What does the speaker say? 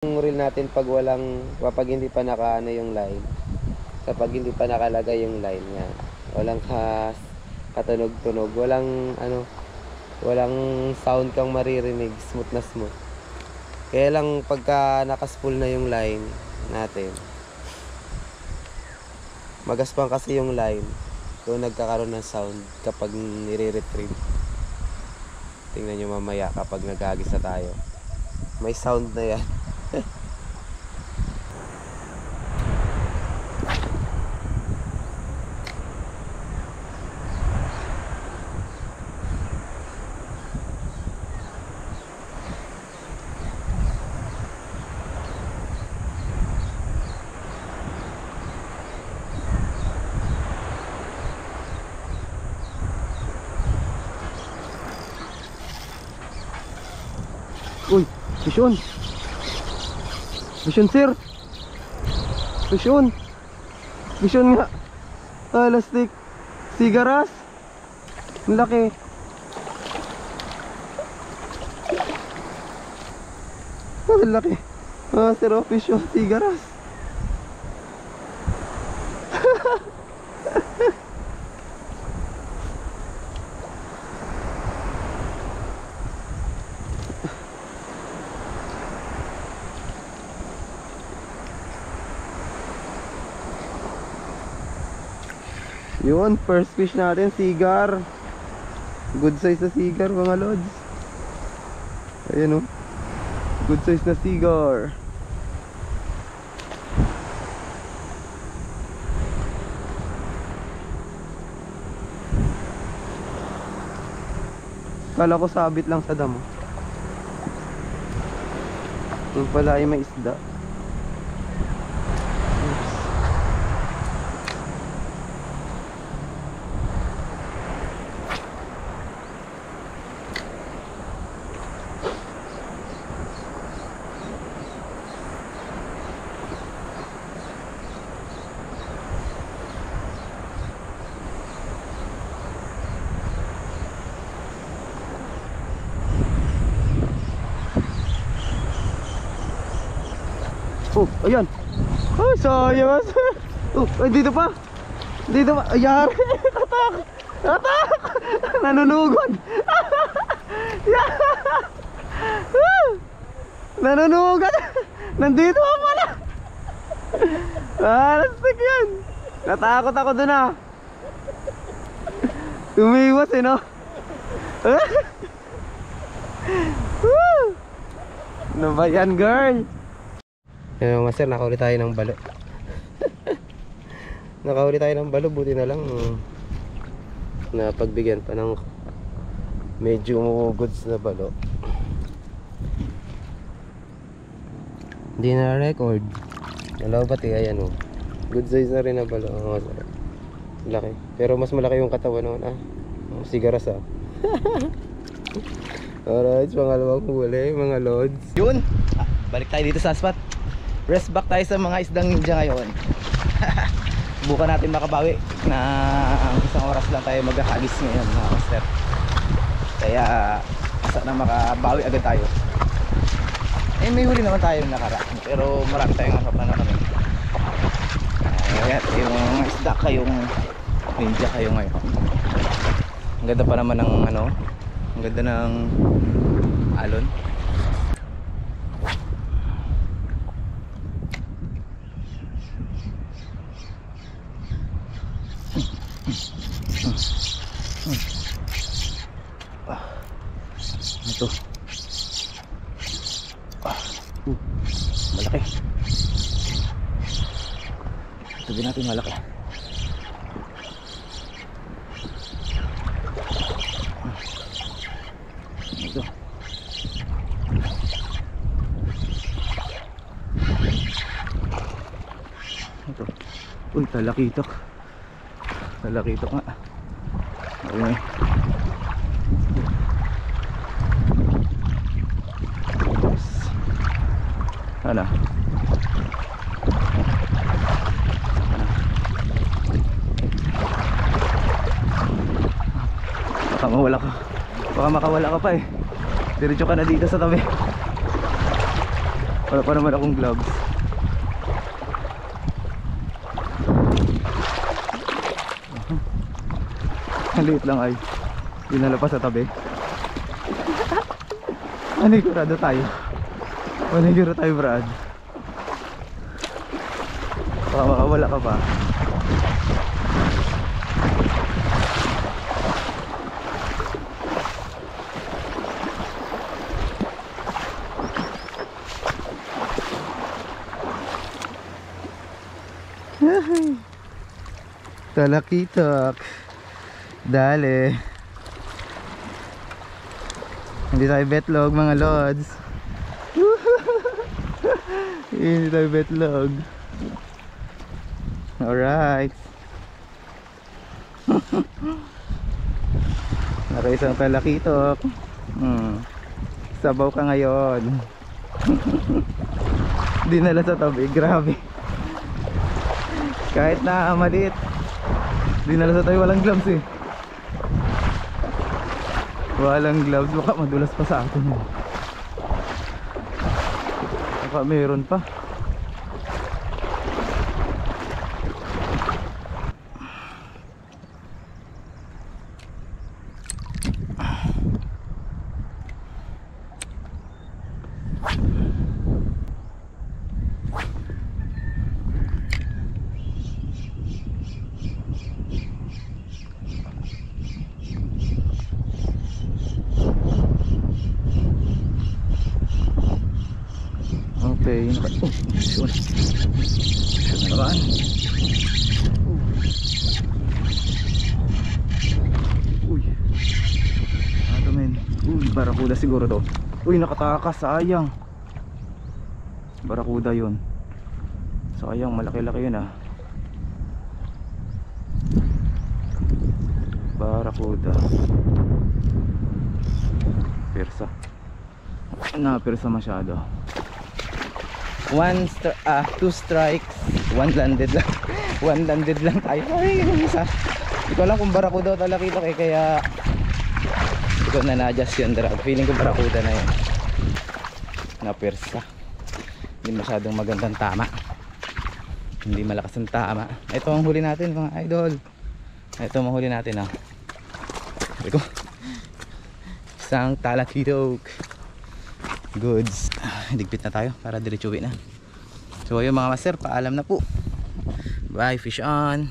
Yung reel natin kapag hindi pa naka yung line, kapag hindi pa nakalagay yung line niya, walang katunog-tunog, walang sound kang maririnig, smooth na smooth. Kaya lang pagka nakaspool na yung line natin, magaspang kasi yung line, doon nagkakaroon ng sound kapag nire-retrieve. Tingnan nyo mamaya kapag nag-agis na tayo, may sound na yan. Uy, vision. Vision sir. Vision. Vision nga. Elastic. Sigaras. Ang laki. Ang laki. Sir, vision. Sigaras. Yun, first fish natin, sigar. Good size na sigar mga lods. Ayan o, good size na sigar. Kala ko sabit lang sa damo. Yung pala ay may isda. Oh, ayan. Oh, sayang. Oh, ay, dito pa. Dito pa. Ayan. Atak. Atak. Nanunugod. Nanunugod. Nandito pa pala. Lastik yan. Natakot ako dun ah. Tumiwas eh no. Ano ba yan girl? Ayan mga sir, nakahuli tayo ng balo. Nakahuli tayo ng balo, buti na lang na pagbigyan pa ng medyo goods na balo. Hindi na record. Nalabat eh, ayan o. Good size na rin na balo. Laki. Pero mas malaki yung katawan noon ah. Sigaras ah. Alright, pangalawang huli mga lods. Yun, balik tayo dito sa spot. Rest back tayo sa mga isdang ninja ngayon. Bukan natin makabawi na isang oras lang tayo maghahagis ngayon mga master. Kaya sana makabawi agad tayo. Eh may huli naman tayo nakaraan, pero marami tayong nasap na kami. Kaya yung isda kayong ninja kayo ngayon. Ang ganda pa naman ng ano, ang ganda ng alon. Ito malaki. Sabihin natin malaki. Ito ito talakitok. Talakitok nga. Okay. Ano? Baka mawala ka. Baka makawala ka pa eh. Diretso ka na dito sa tabi. Wala pa naman akong gloves. Ang liit lang ay dinala pa sa tabi. Manigurado tayo. Manigurado tayo, Brad. Baka makawala ka pa. Talakitok. Dale. Hindi tayo betlog mga lods. Hindi tayo betlog. Alright. Nakaisang talakitok. Sabaw ka ngayon. Dinala sa tabi. Grabe. Kahit na maliit, dinala sa tabi. Walang gloves eh. Walang gloves. Baka madulas pa sa atin. Baka meron pa. Okay, yun naman. Uy, ano men? Uy, barakuda siguro to. Uy, nakatakas, sayang. Barakuda yun. Sayang, malaki-laki yun ah. Barakuda. Persa. Persa masyado. 2 strikes, 1 landed lang. 1 landed lang tayo. Ay, yung isa. Hindi ko alam kung barakuda o talakitok eh, kaya hindi ko na-adjust yun. Feeling ko barakuda na yun. Persa. Hindi masyadong magandang tama. Hindi malakas ang tama. Ito ang huli natin mga idol. Ito ang huli natin ah. Ito. Isang talakitok. Goods. Digpit na tayo para diretsuhin na. So ayun mga master, paalam na po. Bye, fish on.